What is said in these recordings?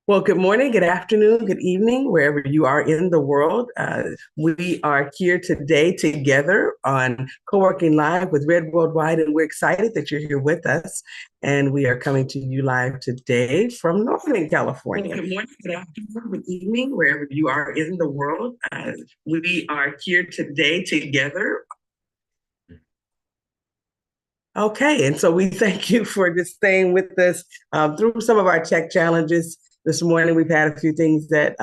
Well, good morning, good afternoon, good evening, wherever you are in the world. We are here today together on Co-working Live with Red Worldwide, and we're excited that you're here with us. And we are coming to you live today from Northern California. Well, good morning, good afternoon, good evening, wherever you are in the world. We are here today together. Okay, and so we thank you for just staying with us through some of our tech challenges. This morning, we've had a few things that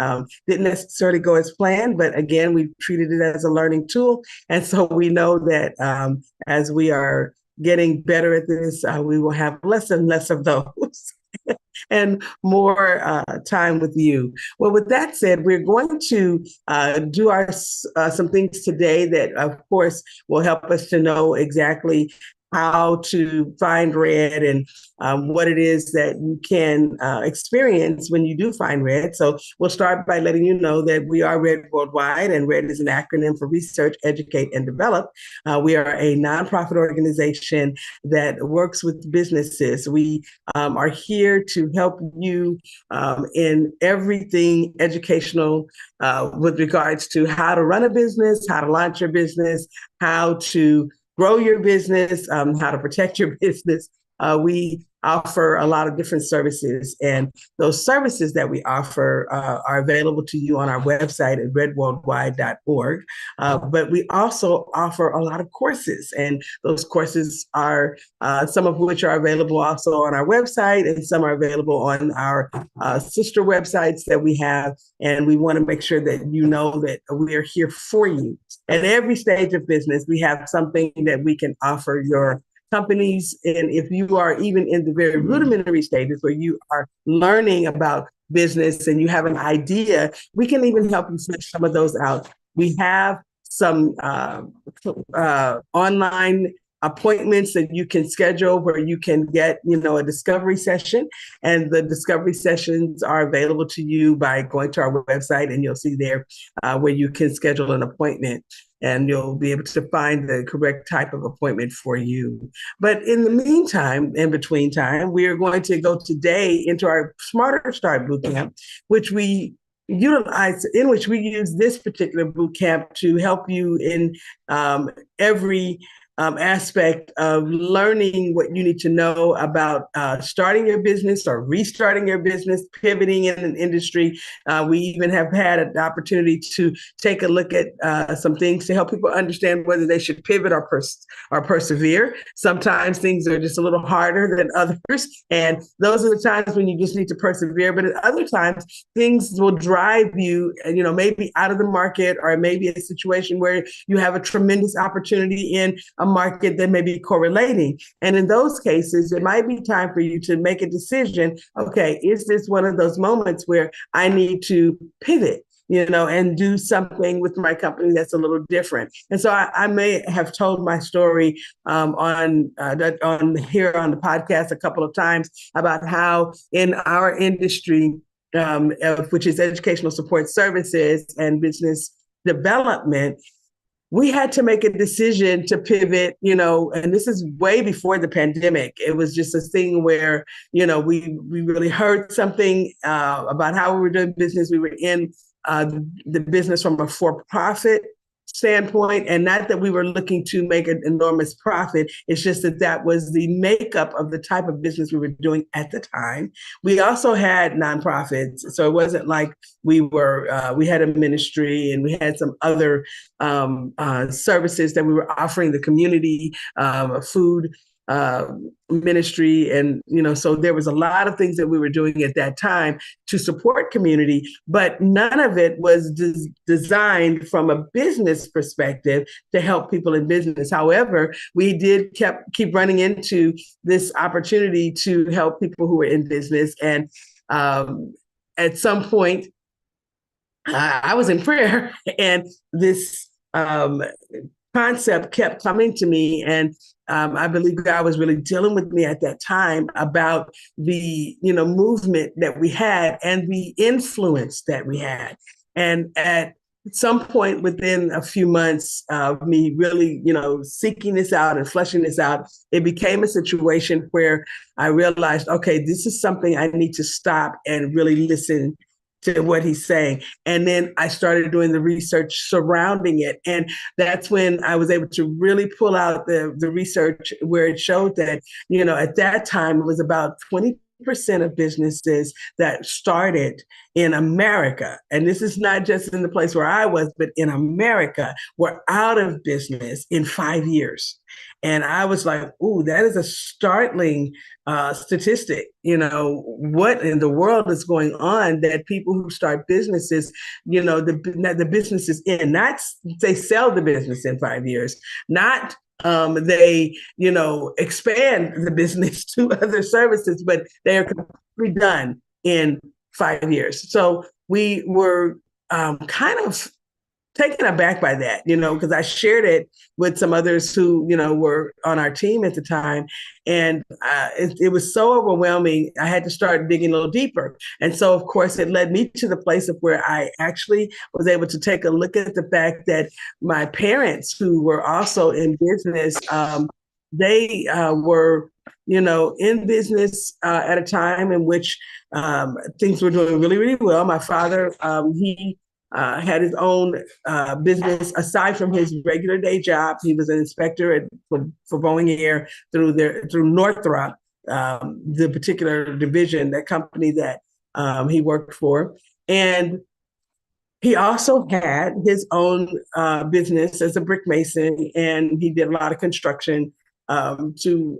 didn't necessarily go as planned, but again, we treated it as a learning tool. And so we know that as we are getting better at this, we will have less and less of those. And more time with you. Well, with that said, we're going to do our some things today that, of course, will help us to know exactly how to find red and what it is that you can experience when you do find red. So we'll start by letting you know that we are Red Worldwide, and RED is an acronym for Research, Educate, and Develop. We are a nonprofit organization that works with businesses. We are here to help you in everything educational with regards to how to run a business, how to launch your business, how to grow your business, how to protect your business. We offer a lot of different services, and those services that we offer are available to you on our website at redworldwide.org. But we also offer a lot of courses, and those courses are some of which are available also on our website, and some are available on our sister websites that we have. And we want to make sure that you know that we are here for you. At every stage of business, we have something that we can offer your companies. And if you are even in the very rudimentary stages where you are learning about business and you have an idea, we can even help you flesh some of those out. We have some online appointments that you can schedule where you can get, a discovery session, and the discovery sessions are available to you by going to our website, and you'll see there where you can schedule an appointment, and you'll be able to find the correct type of appointment for you. But in the meantime, in between time, we are going to go today into our Smarter Start Bootcamp, which we use this particular boot camp to help you in every aspect of learning what you need to know about starting your business or restarting your business, pivoting in an industry. We even have had an opportunity to take a look at some things to help people understand whether they should pivot or persevere. Sometimes things are just a little harder than others, and those are the times when you just need to persevere. But at other times, things will drive you, maybe out of the market, or maybe a situation where you have a tremendous opportunity in a market that may be correlating. And in those cases, it might be time for you to make a decision. Okay, is this one of those moments where I need to pivot, and do something with my company that's a little different? And so I may have told my story on here on the podcast a couple of times about how in our industry, which is educational support services and business development, we had to make a decision to pivot, and this is way before the pandemic. It was just a thing where, we really heard something about how we were doing business. We were in the business from a for-profit standpoint, and not that we were looking to make an enormous profit. It's just that was the makeup of the type of business we were doing at the time. We also had nonprofits, so it wasn't like we had a ministry, and we had some other services that we were offering the community, food ministry, and so there was a lot of things that we were doing at that time to support community, but none of it was designed from a business perspective to help people in business. However, we did keep running into this opportunity to help people who were in business, and at some point I was in prayer, and this concept kept coming to me, and I believe God was really dealing with me at that time about the movement that we had and the influence that we had. And at at some point within a few months of me really, seeking this out and fleshing this out, it became a situation where I realized, okay, this is something I need to stop and really listen to what he's saying. And then I started doing the research surrounding it. And that's when I was able to really pull out the research where it showed that, at that time it was about 20% of businesses that started in America, and this is not just in the place where I was, but in America, were out of business in 5 years. And I was like, ooh, that is a startling statistic. What in the world is going on that people who start businesses, the businesses in, not they sell the business in 5 years, not they, expand the business to other services, but they are completely done in 5 years. So we were kind of taken aback by that, because I shared it with some others who, were on our team at the time. And it was so overwhelming. I had to start digging a little deeper. And so, of course, it led me to the place of where I actually was able to take a look at the fact that my parents, who were also in business, they were, in business at a time in which things were doing really, really well. My father, he had his own business aside from his regular day job. He was an inspector for Boeing Air through Northrop, the particular division, that company that he worked for. And he also had his own business as a brick mason, and he did a lot of construction to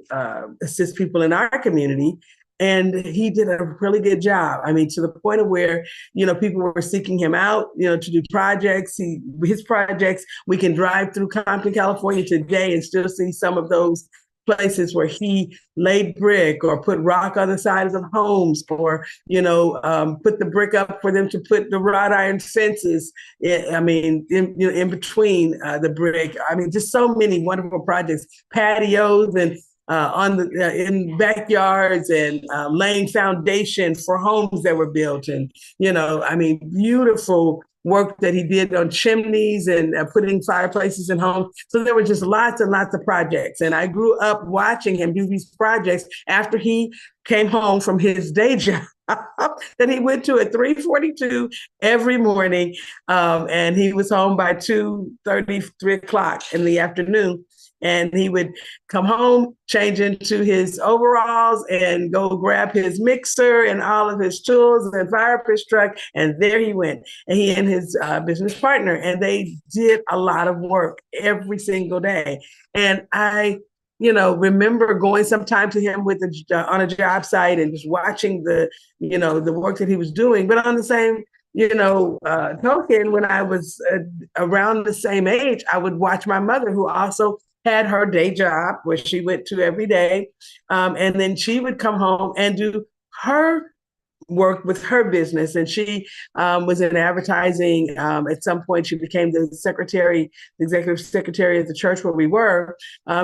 assist people in our community. And he did a really good job. I mean, to the point of where, people were seeking him out, to do projects. His projects, we can drive through Compton, California today and still see some of those places where he laid brick or put rock on the sides of homes, or put the brick up for them to put the wrought iron fences. In between the brick. I mean, just so many wonderful projects, patios, and in backyards, and laying foundation for homes that were built, and beautiful work that he did on chimneys and putting fireplaces in homes. So there were just lots and lots of projects. And I grew up watching him do these projects after he came home from his day job that he went to at 3:42 every morning. And he was home by 2:30, 3 o'clock in the afternoon. And he would come home, change into his overalls, and go grab his mixer and all of his tools and fire up his truck. And there he went. And he and his business partner, and they did a lot of work every single day. And I, remember going sometime to him on a job site and just watching the work that he was doing. But on the same token, when I was around the same age, I would watch my mother, who also had her day job where she went to every day. And then she would come home and do her work with her business. And she was in advertising. At some point, she became the executive secretary of the church where we were,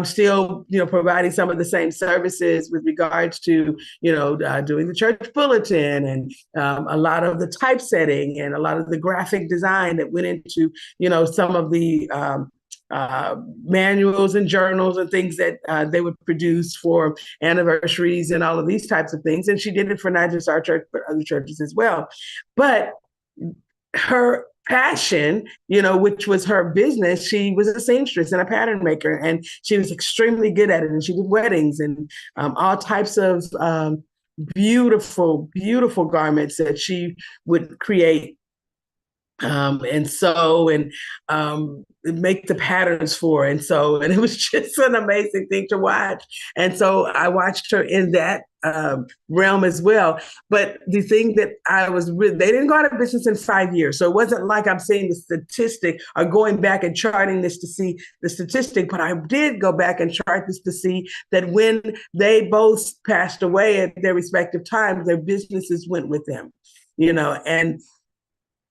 still, providing some of the same services with regards to, doing the church bulletin, and a lot of the typesetting and a lot of the graphic design that went into, some of the manuals and journals and things that they would produce for anniversaries and all of these types of things. And she did it for not just our church, but other churches as well. But her passion, which was her business, she was a seamstress and a pattern maker, and she was extremely good at it. And she did weddings and all types of beautiful, beautiful garments that she would create and sew and make the patterns for. And it was just an amazing thing to watch. And so I watched her in that realm as well. But the thing that they didn't go out of business in 5 years. So it wasn't like I'm saying the statistic or going back and charting this to see the statistic, but I did go back and chart this to see that when they both passed away at their respective times, their businesses went with them, and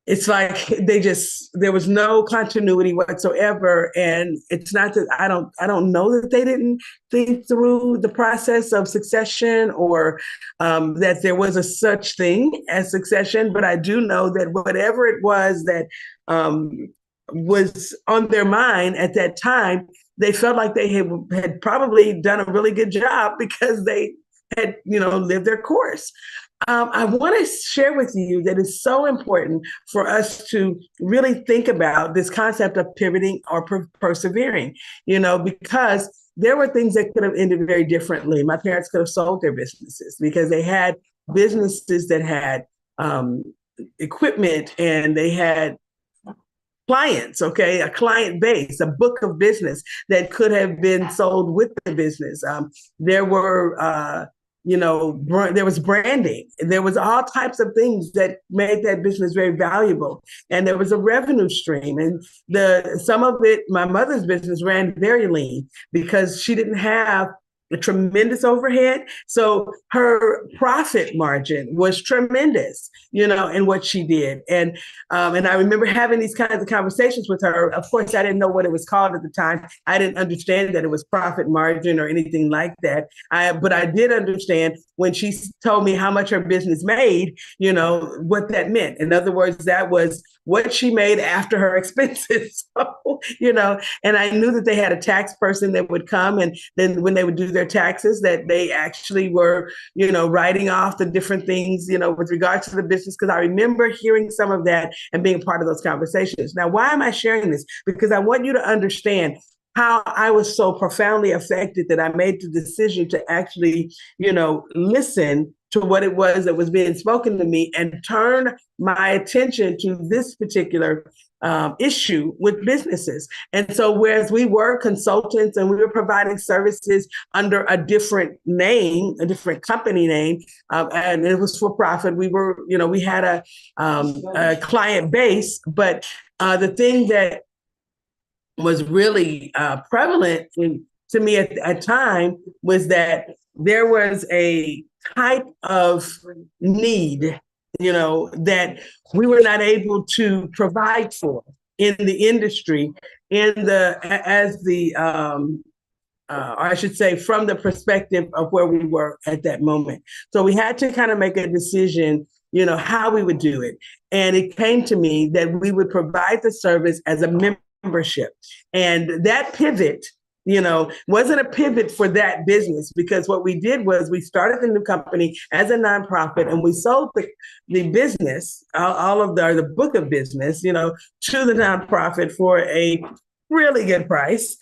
it's like there was no continuity whatsoever. And it's not that I don't know that they didn't think through the process of succession, or that there was a such thing as succession, but I do know that whatever it was that was on their mind at that time, they felt like they had probably done a really good job because they had, lived their course. I want to share with you that it's so important for us to really think about this concept of pivoting or persevering, because there were things that could have ended very differently. My parents could have sold their businesses because they had businesses that had equipment and they had clients, okay, a client base, a book of business that could have been sold with the business. There were, there was branding. There was all types of things that made that business very valuable. And there was a revenue stream. And some of it, my mother's business ran very lean because she didn't have a tremendous overhead. So her profit margin was tremendous, in what she did. And I remember having these kinds of conversations with her. Of course, I didn't know what it was called at the time. I didn't understand that it was profit margin or anything like that. But I did understand when she told me how much her business made, what that meant. In other words, that was what she made after her expenses. So, and I knew that they had a tax person that would come, and then when they would do their taxes, that they actually were, writing off the different things, with regards to the business, because I remember hearing some of that and being part of those conversations. Now, why am I sharing this? Because I want you to understand how I was so profoundly affected that I made the decision to actually, listen to what it was that was being spoken to me and turn my attention to this particular issue with businesses. And so whereas we were consultants and we were providing services under a different name, a different company name, and it was for profit, we were, we had a client base, but the thing that was really prevalent to me at time was that there was a type of need, that we were not able to provide for in the industry, or I should say, from the perspective of where we were at that moment. So we had to kind of make a decision, how we would do it. And it came to me that we would provide the service as a membership. And that pivot, wasn't a pivot for that business, because what we did was we started the new company as a nonprofit and we sold the business, all of the book of business, to the nonprofit for a really good price.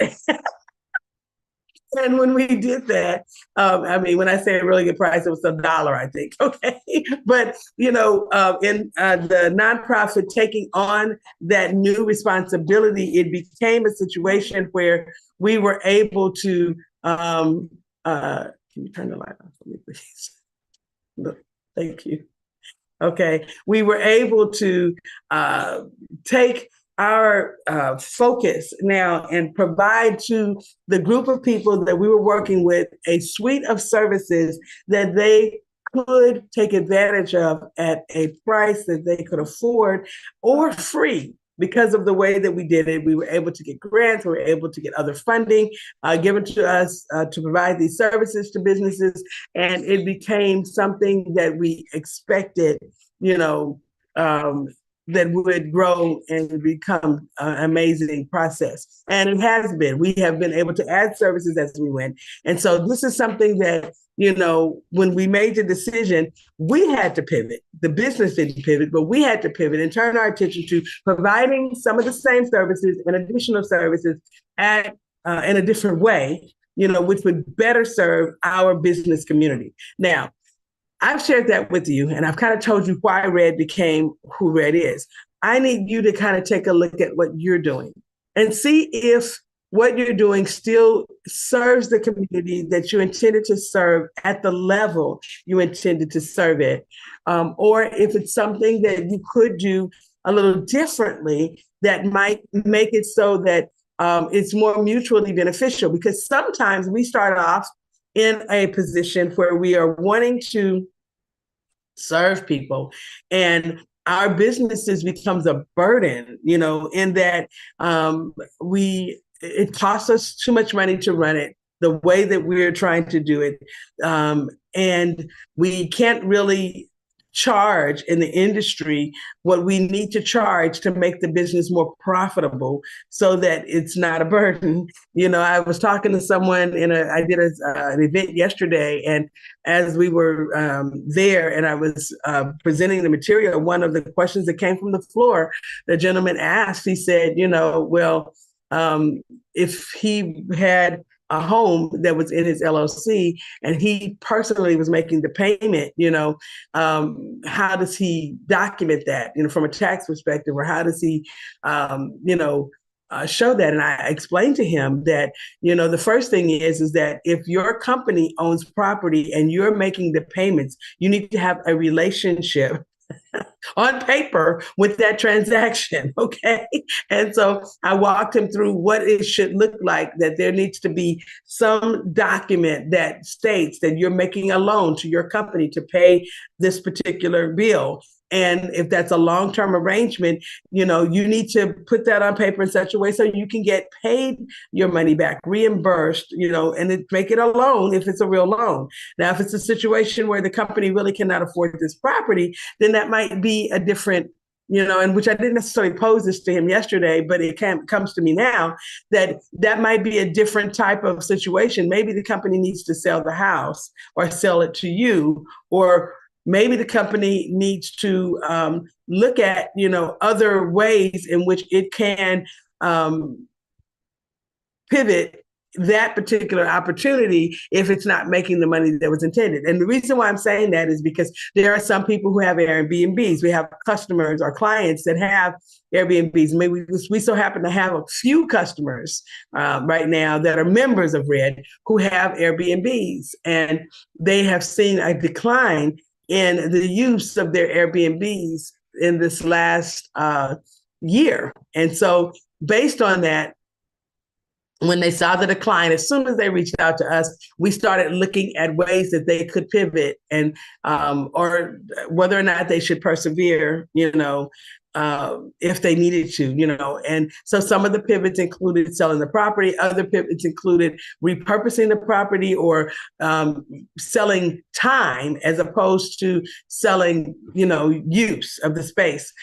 And when we did that, when I say a really good price, it was $1, I think. Okay. But, in the nonprofit taking on that new responsibility, it became a situation where we were able to, can you turn the light off for me, please? Look, thank you. Okay. We were able to take our focus now and provide to the group of people that we were working with a suite of services that they could take advantage of at a price that they could afford or free. Because of the way that we did it, we were able to get grants, we were able to get other funding given to us to provide these services to businesses. And it became something that we expected, that would grow and become an amazing process. And it has been. We have been able to add services as we went. And so this is something that, when we made the decision, we had to pivot. The business didn't pivot, but we had to pivot and turn our attention to providing some of the same services and additional services in a different way, which would better serve our business community. Now, I've shared that with you, and I've kind of told you why Red became who Red is. I need you to kind of take a look at what you're doing and see if what you're doing still serves the community that you intended to serve at the level you intended to serve it, or if it's something that you could do a little differently that might make it so that it's more mutually beneficial. Because sometimes we start off in a position where we are wanting to serve people, and our businesses becomes a burden, in that it costs us too much money to run it the way that we're trying to do it. And we can't really charge in the industry what we need to charge to make the business more profitable so that it's not a burden. I was talking to someone I did an event yesterday, and as we were there and I was presenting the material, one of the questions that came from the floor, the gentleman asked, he said, well, if he had a home that was in his LLC and he personally was making the payment, how does he document that, from a tax perspective, or how does he, show that? And I explained to him that, the first thing is that if your company owns property and you're making the payments, you need to have a relationship on paper with that transaction. Okay. And so I walked him through what it should look like, that there needs to be some document that states that you're making a loan to your company to pay this particular bill. And if that's a long-term arrangement, you need to put that on paper in such a way so you can get paid your money back, reimbursed, and make it a loan if it's a real loan. Now, if it's a situation where the company really cannot afford this property, then that might be a different, and which I didn't necessarily pose this to him yesterday, but it comes to me now that might be a different type of situation. Maybe the company needs to sell the house or sell it to you, or maybe the company needs to look at, other ways in which it can pivot that particular opportunity if it's not making the money that was intended. And the reason why I'm saying that is because there are some people who have Airbnbs. We have customers or clients that have Airbnbs. Maybe we so happen to have a few customers right now that are members of RED who have Airbnbs, and they have seen a decline in the use of their Airbnbs in this last year. And so based on that, when they saw the decline, as soon as they reached out to us, we started looking at ways that they could pivot and or whether or not they should persevere, if they needed to, And so some of the pivots included selling the property. Other pivots included repurposing the property or selling time as opposed to selling, use of the space,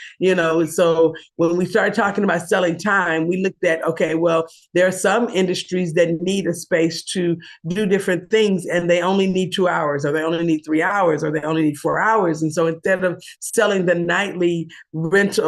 So when we started talking about selling time, we looked at, okay, well, there are some industries that need a space to do different things and they only need 2 hours, or they only need 3 hours, or they only need 4 hours. And so instead of selling the nightly rental,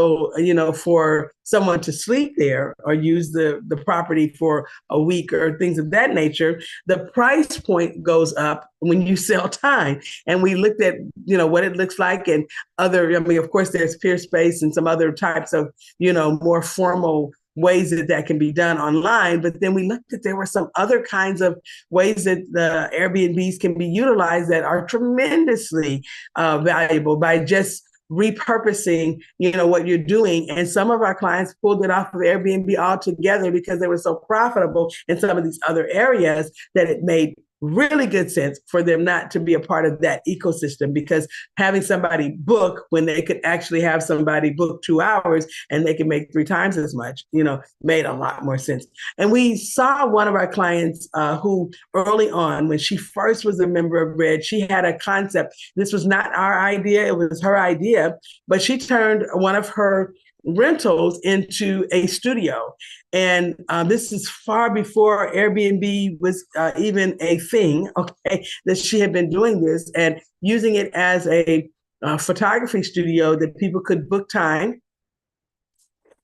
for someone to sleep there or use the property for a week or things of that nature, the price point goes up when you sell time. And we looked at, what it looks like and of course, there's Peerspace and some other types of, more formal ways that can be done online. But then we looked at there were some other kinds of ways that the Airbnbs can be utilized that are tremendously valuable by just repurposing, what you're doing. And some of our clients pulled it off of Airbnb altogether because they were so profitable in some of these other areas that it made really good sense for them not to be a part of that ecosystem, because having somebody book when they could actually have somebody book 2 hours and they can make 3 times as much, made a lot more sense. And we saw one of our clients who early on, when she first was a member of RED, she had a concept. This was not our idea, it was her idea, but she turned one of her rentals into a studio. And this is far before Airbnb was even a thing, okay, that she had been doing this and using it as a photography studio that people could book time.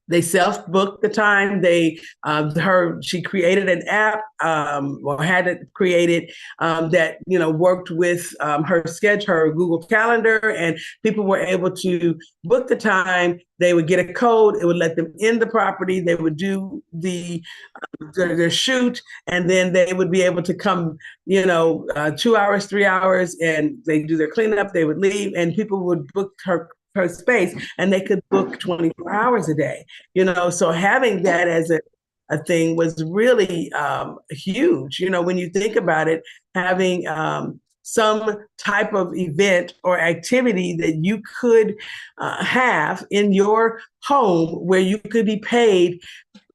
They self-booked the time. She created an app or had it created that, worked with her Google Calendar, and people were able to book the time. They would get a code. It would let them in the property. They would do their shoot, and then they would be able to come, 2 hours, 3 hours, and they do their cleanup. They would leave, and people would book her space, and they could book 24 hours a day, so having that as a thing was really huge. When you think about it, having some type of event or activity that you could have in your home where you could be paid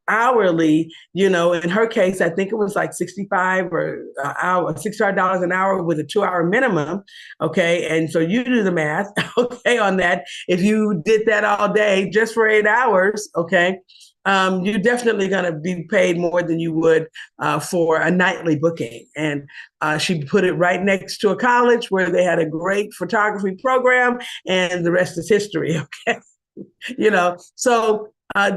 hourly, in her case, I think it was like 65 or hour, $65 an hour with a 2 hour minimum. Okay. And so you do the math, okay, on that. If you did that all day just for 8 hours, okay, you're definitely going to be paid more than you would for a nightly booking. And she put it right next to a college where they had a great photography program, and the rest is history. Okay. So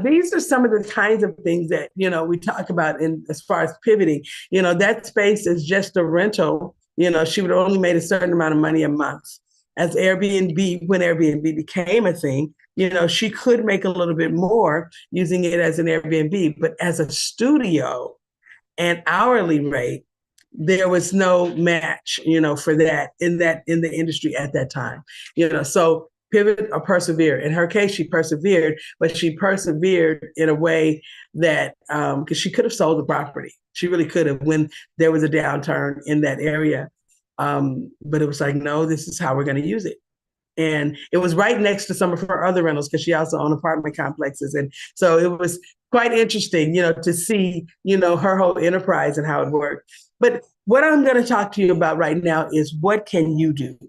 these are some of the kinds of things that, we talk about in as far as pivoting. That space is just a rental. She would only made a certain amount of money a month. As Airbnb, when Airbnb became a thing, she could make a little bit more using it as an Airbnb, but as a studio and hourly rate, there was no match, for that in the industry at that time. So pivot or persevere. In her case, she persevered, but she persevered in a way that because she could have sold the property. She really could have when there was a downturn in that area. But it was like, no, this is how we're going to use it. And it was right next to some of her other rentals because she also owned apartment complexes. And so it was quite interesting, to see, her whole enterprise and how it worked. But what I'm going to talk to you about right now is what can you do?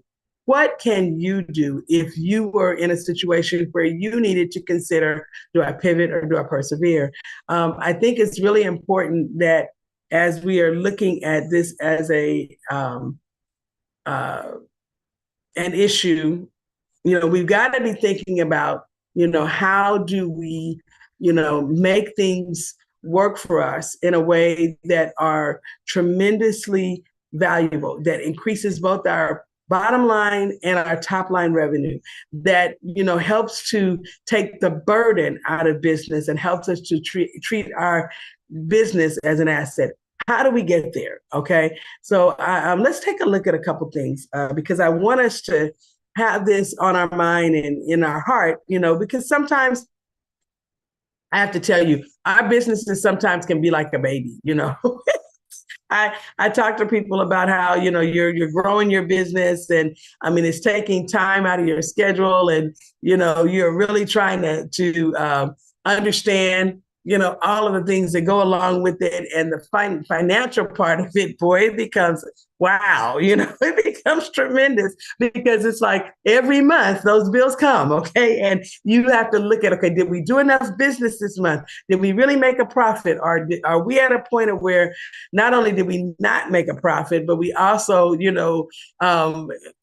What can you do if you were in a situation where you needed to consider, do I pivot or do I persevere? I think it's really important that as we are looking at this as an issue, we've got to be thinking about, how do we, make things work for us in a way that are tremendously valuable, that increases both our bottom line and our top line revenue, that helps to take the burden out of business and helps us to treat our business as an asset. How do we get there? Okay, so let's take a look at a couple things because I want us to have this on our mind and in our heart, because sometimes I have to tell you, our businesses sometimes can be like a baby, I talk to people about how, you're growing your business and it's taking time out of your schedule and, you're really trying to understand, all of the things that go along with it and the financial part of it, boy, it becomes wow, it becomes tremendous because it's like every month those bills come, okay? And you have to look at, okay, did we do enough business this month? Did we really make a profit? Or are we at a point of where not only did we not make a profit, but we also,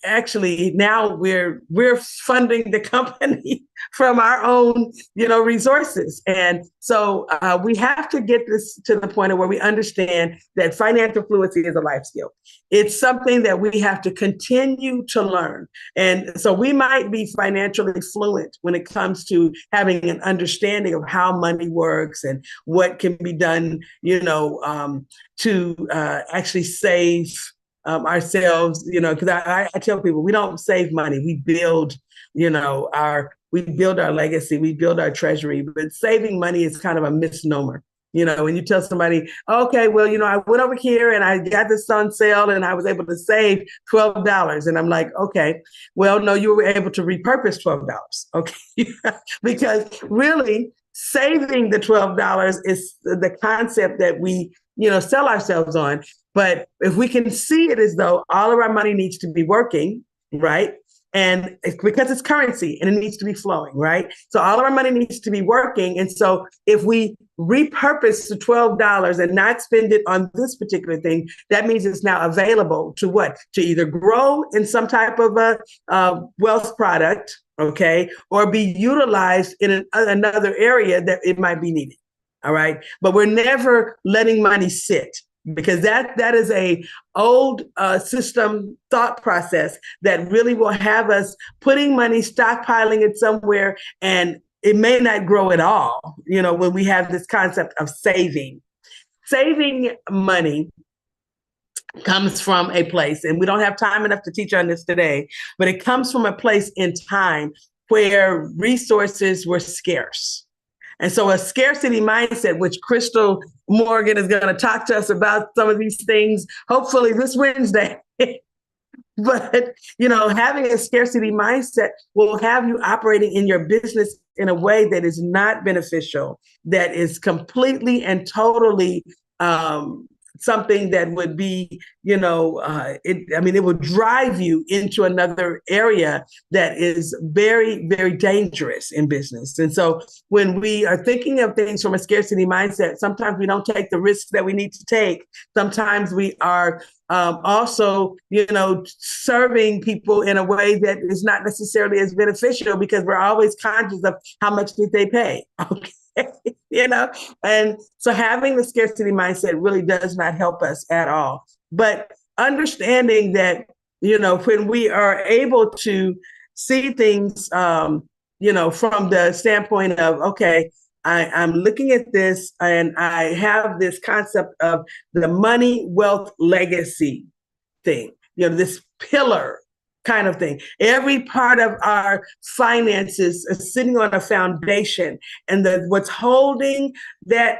actually now we're funding the company from our own, resources. And so we have to get this to the point of where we understand that financial fluency is a life skill. It's something that we have to continue to learn. And so we might be financially fluent when it comes to having an understanding of how money works and what can be done, to actually save ourselves, because I tell people we don't save money, we build, we build our legacy, we build our treasury, but saving money is kind of a misnomer. When you tell somebody, okay, well, I went over here and I got this on sale and I was able to save $12. And I'm like, okay, well, no, you were able to repurpose $12. Okay. Because really saving the $12 is the concept that we, sell ourselves on. But if we can see it as though all of our money needs to be working, right? And because it's currency and it needs to be flowing, right? So all of our money needs to be working. And so if we repurpose the $12 and not spend it on this particular thing, that means it's now available to what? To either grow in some type of a wealth product, okay, or be utilized in another area that it might be needed. All right. But we're never letting money sit, because that is a old system thought process that really will have us putting money, stockpiling it somewhere, and it may not grow at all, when we have this concept of saving. Saving money comes from a place, and we don't have time enough to teach on this today, but it comes from a place in time where resources were scarce. And so a scarcity mindset, which Crystal Morgan is going to talk to us about some of these things, hopefully this Wednesday. But, having a scarcity mindset will have you operating in your business in a way that is not beneficial, that is completely and totally something that would be, it would drive you into another area that is very, very dangerous in business. And so when we are thinking of things from a scarcity mindset, sometimes we don't take the risks that we need to take. Sometimes we are also, serving people in a way that is not necessarily as beneficial because we're always conscious of how much did they pay. Okay. And so having the scarcity mindset really does not help us at all. But understanding that, when we are able to see things, from the standpoint of, okay, I'm looking at this and I have this concept of the money, wealth, legacy thing, this pillar kind of thing. Every part of our finances is sitting on a foundation, and what's holding that,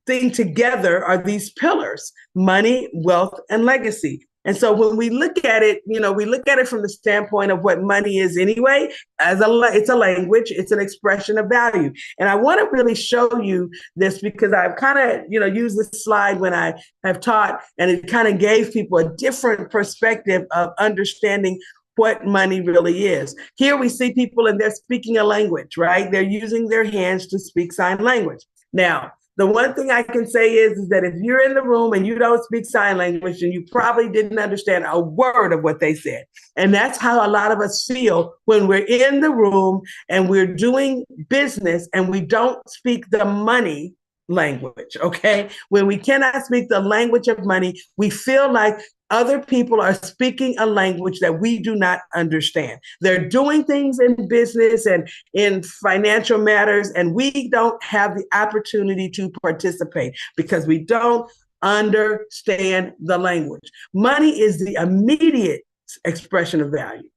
thing together are these pillars: money, wealth, and legacy. And so when we look at it, we look at it from the standpoint of what money is anyway, it's a language, it's an expression of value. And I want to really show you this because I've kind of, used this slide when I have taught, and it kind of gave people a different perspective of understanding what money really is. Here we see people and they're speaking a language, right? They're using their hands to speak sign language. Now, the one thing I can say is that if you're in the room and you don't speak sign language, then you probably didn't understand a word of what they said. And that's how a lot of us feel when we're in the room and we're doing business and we don't speak the money language, okay? When we cannot speak the language of money, we feel like other people are speaking a language that we do not understand. They're doing things in business and in financial matters, and we don't have the opportunity to participate because we don't understand the language. Money is the immediate expression of value.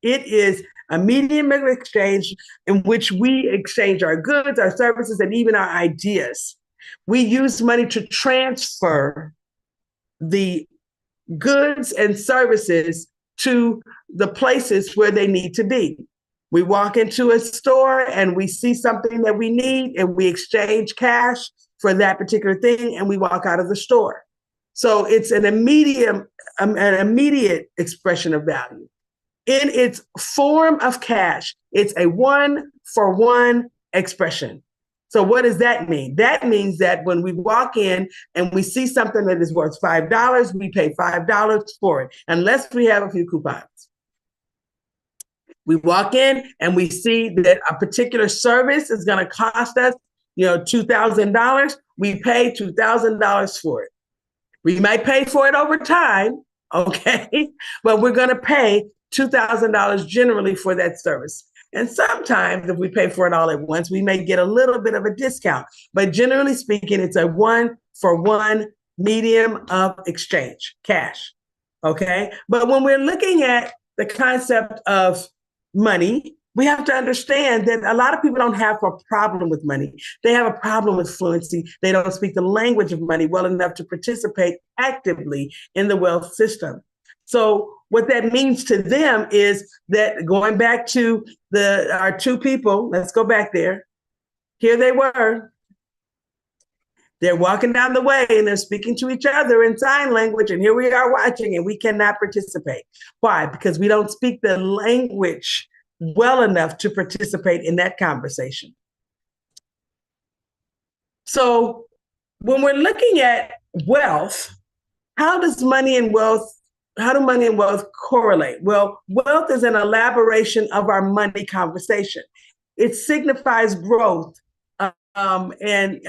It is a medium of exchange in which we exchange our goods, our services, and even our ideas. We use money to transfer the goods and services to the places where they need to be. We walk into a store and we see something that we need and we exchange cash for that particular thing and we walk out of the store. So it's an immediate expression of value. In its form of cash, it's a one-for-one expression. So what does that mean? That means that when we walk in and we see something that is worth $5, we pay $5 for it, unless we have a few coupons. We walk in and we see that a particular service is going to cost us, $2,000. We pay $2,000 for it. We might pay for it over time, okay? But we're going to pay $2,000 generally for that service. And sometimes if we pay for it all at once, we may get a little bit of a discount. But generally speaking, it's a one-for-one medium of exchange, cash, okay? But when we're looking at the concept of money, we have to understand that a lot of people don't have a problem with money. They have a problem with fluency. They don't speak the language of money well enough to participate actively in the wealth system. So what that means to them is that, going back to our two people, let's go back there. Here they were. They're walking down the way and they're speaking to each other in sign language. And here we are watching and we cannot participate. Why? Because we don't speak the language well enough to participate in that conversation. So when we're looking at wealth, how do money and wealth correlate? Well, wealth is an elaboration of our money conversation. It signifies growth and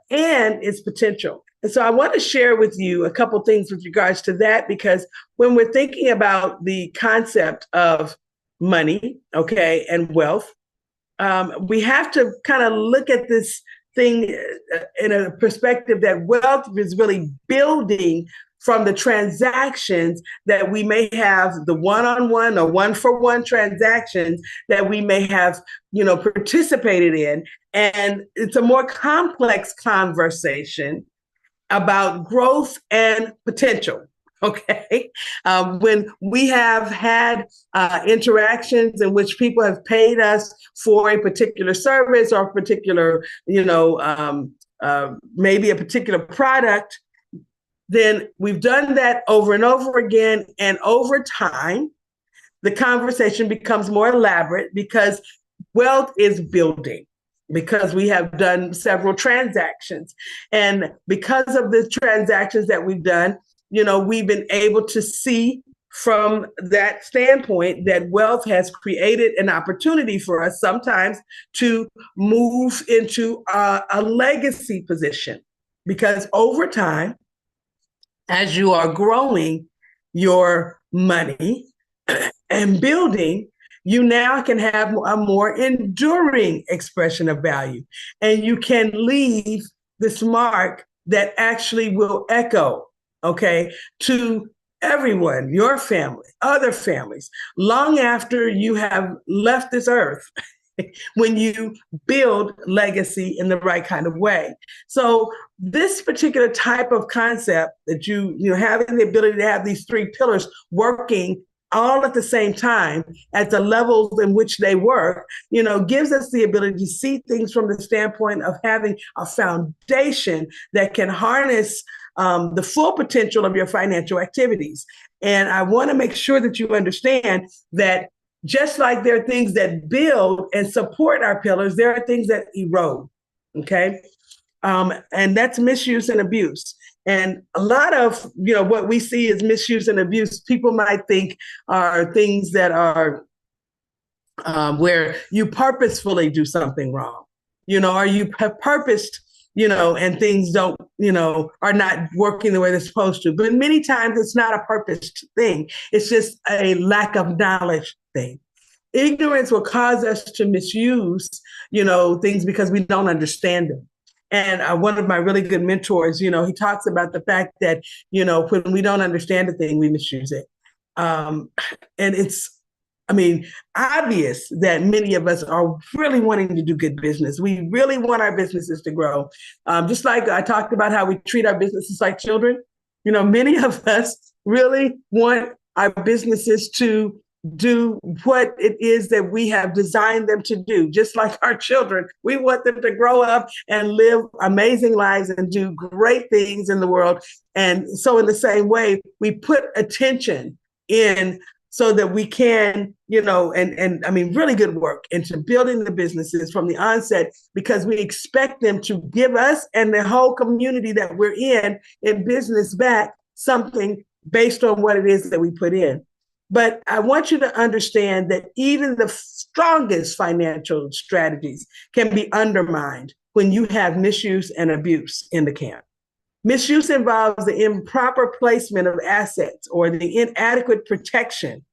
its potential. And so I want to share with you a couple things with regards to that, because when we're thinking about the concept of money, okay, and wealth, we have to kind of look at this thing in a perspective that wealth is really building from the transactions that we may have, the one-on-one or one-for-one transactions that we may have, participated in. And it's a more complex conversation about growth and potential. Okay. When we have had interactions in which people have paid us for a particular service or a particular, maybe a particular product, then we've done that over and over again. And over time, the conversation becomes more elaborate because wealth is building, because we have done several transactions. And because of the transactions that we've done, we've been able to see from that standpoint that wealth has created an opportunity for us sometimes to move into a legacy position. Because over time, as you are growing your money and building, you now can have a more enduring expression of value. And you can leave this mark that actually will echo, okay, to everyone, your family, other families, long after you have left this earth. When you build legacy in the right kind of way. So this particular type of concept that having the ability to have these three pillars working all at the same time at the levels in which they work, gives us the ability to see things from the standpoint of having a foundation that can harness the full potential of your financial activities. And I want to make sure that you understand that just like there are things that build and support our pillars, there are things that erode, okay? And that's misuse and abuse. And a lot of, what we see as misuse and abuse, people might think are things that are where you purposefully do something wrong, or you have purposed, and things don't, are not working the way they're supposed to. But many times it's not a purposed thing. It's just a lack of knowledge thing. Ignorance will cause us to misuse, things because we don't understand them. And one of my really good mentors, he talks about the fact that, when we don't understand a thing, we misuse it. And it's, obvious that many of us are really wanting to do good business. We really want our businesses to grow. Just like I talked about how we treat our businesses like children, many of us really want our businesses to do what it is that we have designed them to do. Just like our children, we want them to grow up and live amazing lives and do great things in the world. And so in the same way, we put attention in so that we can, really good work into building the businesses from the onset, because we expect them to give us and the whole community that we're in business back something based on what it is that we put in. But I want you to understand that even the strongest financial strategies can be undermined when you have misuse and abuse in the camp. Misuse involves the improper placement of assets or the inadequate protection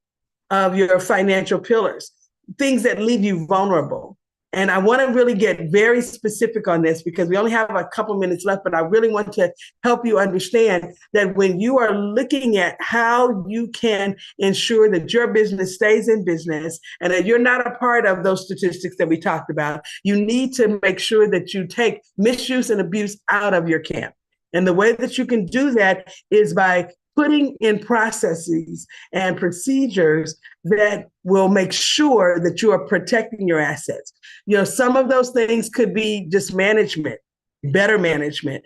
of your financial pillars, things that leave you vulnerable. And I want to really get very specific on this because we only have a couple minutes left, but I really want to help you understand that when you are looking at how you can ensure that your business stays in business and that you're not a part of those statistics that we talked about, you need to make sure that you take misuse and abuse out of your camp. And the way that you can do that is by putting in processes and procedures that will make sure that you are protecting your assets. Some of those things could be just management, better management,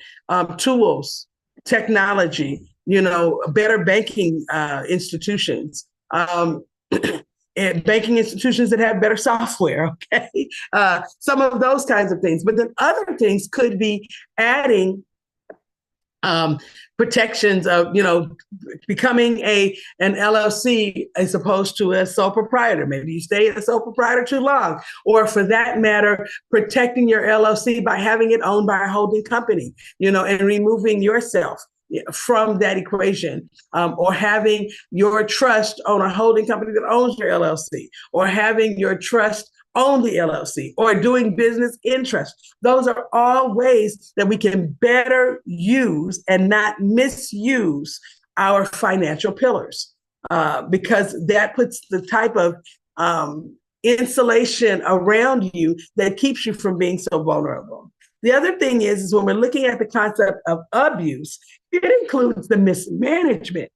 tools, technology, better banking institutions, and banking institutions that have better software, okay? Some of those kinds of things. But then other things could be adding protections of, becoming an LLC as opposed to a sole proprietor. Maybe you stay a sole proprietor too long, or for that matter, protecting your LLC by having it owned by a holding company, and removing yourself from that equation, or having your trust own a holding company that owns your LLC, or having your trust own the LLC, or doing business in trust. Those are all ways that we can better use and not misuse our financial pillars, because that puts the type of insulation around you that keeps you from being so vulnerable. The other thing is when we're looking at the concept of abuse, it includes the mismanagement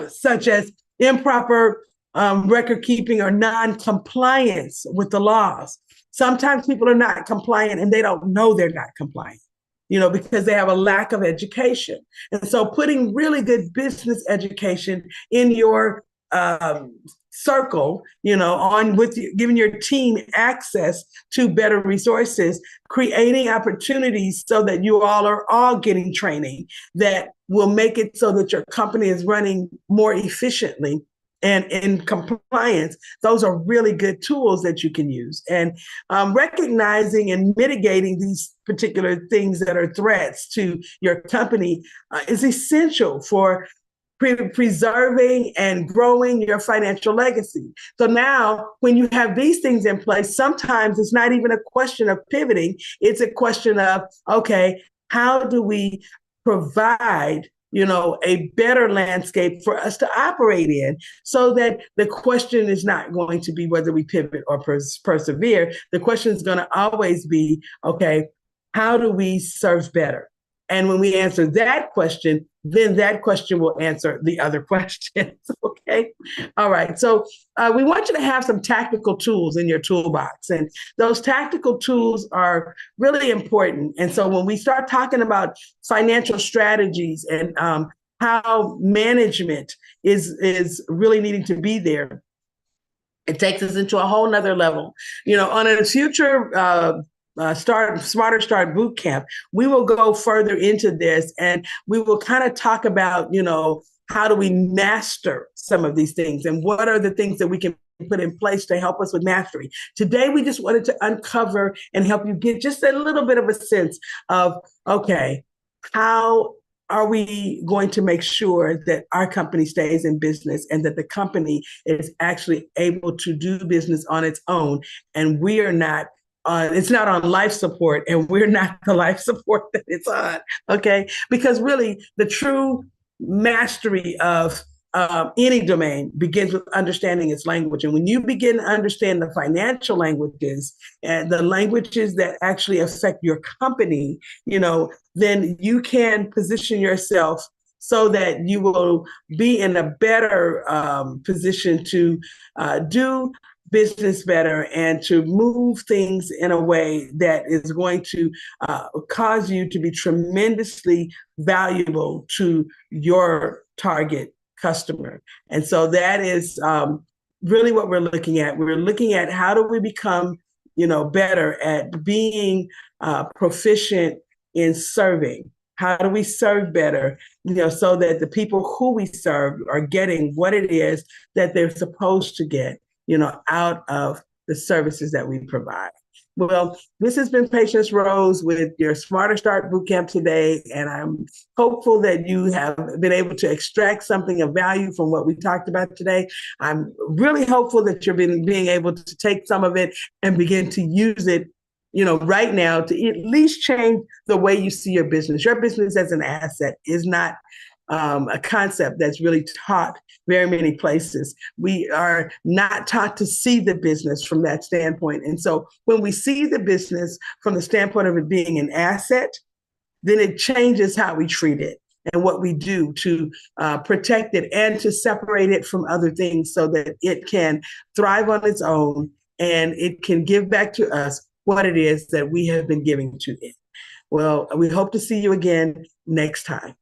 such as improper record keeping or non-compliance with the laws. Sometimes people are not compliant and they don't know they're not compliant, because they have a lack of education. And so putting really good business education in your circle, on with you, giving your team access to better resources, creating opportunities so that you all are all getting training that will make it so that your company is running more efficiently and in compliance. Those are really good tools that you can use. And recognizing and mitigating these particular things that are threats to your company is essential for preserving and growing your financial legacy. So now, when you have these things in place, sometimes it's not even a question of pivoting. It's a question of, okay, how do we provide a better landscape for us to operate in, so that the question is not going to be whether we pivot or persevere. The question is going to always be, okay, how do we serve better? And when we answer that question, then that question will answer the other questions. Okay. All right. So we want you to have some tactical tools in your toolbox. And those tactical tools are really important. And so when we start talking about financial strategies and how management is really needing to be there, it takes us into a whole nother level. On a future Smarter Start Bootcamp, we will go further into this, and we will kind of talk about, how do we master some of these things, and what are the things that we can put in place to help us with mastery. Today, we just wanted to uncover and help you get just a little bit of a sense of, okay, how are we going to make sure that our company stays in business and that the company is actually able to do business on its own, and we are not it's not on life support, and we're not the life support that it's on, okay? Because really, the true mastery of any domain begins with understanding its language. And when you begin to understand the financial languages and the languages that actually affect your company, then you can position yourself so that you will be in a better position to do business better and to move things in a way that is going to cause you to be tremendously valuable to your target customer. And so that is really what we're looking at. We're looking at how do we become, better at being proficient in serving. How do we serve better, so that the people who we serve are getting what it is that they're supposed to get, out of the services that we provide. Well, this has been Patience Rose with your Smarter Start Bootcamp today, and I'm hopeful that you have been able to extract something of value from what we talked about today. I'm really hopeful that you're being able to take some of it and begin to use it, right now, to at least change the way you see your business. Your business as an asset is not a concept that's really taught very many places. We are not taught to see the business from that standpoint. And so when we see the business from the standpoint of it being an asset, then it changes how we treat it and what we do to protect it and to separate it from other things so that it can thrive on its own and it can give back to us what it is that we have been giving to it. Well, we hope to see you again next time.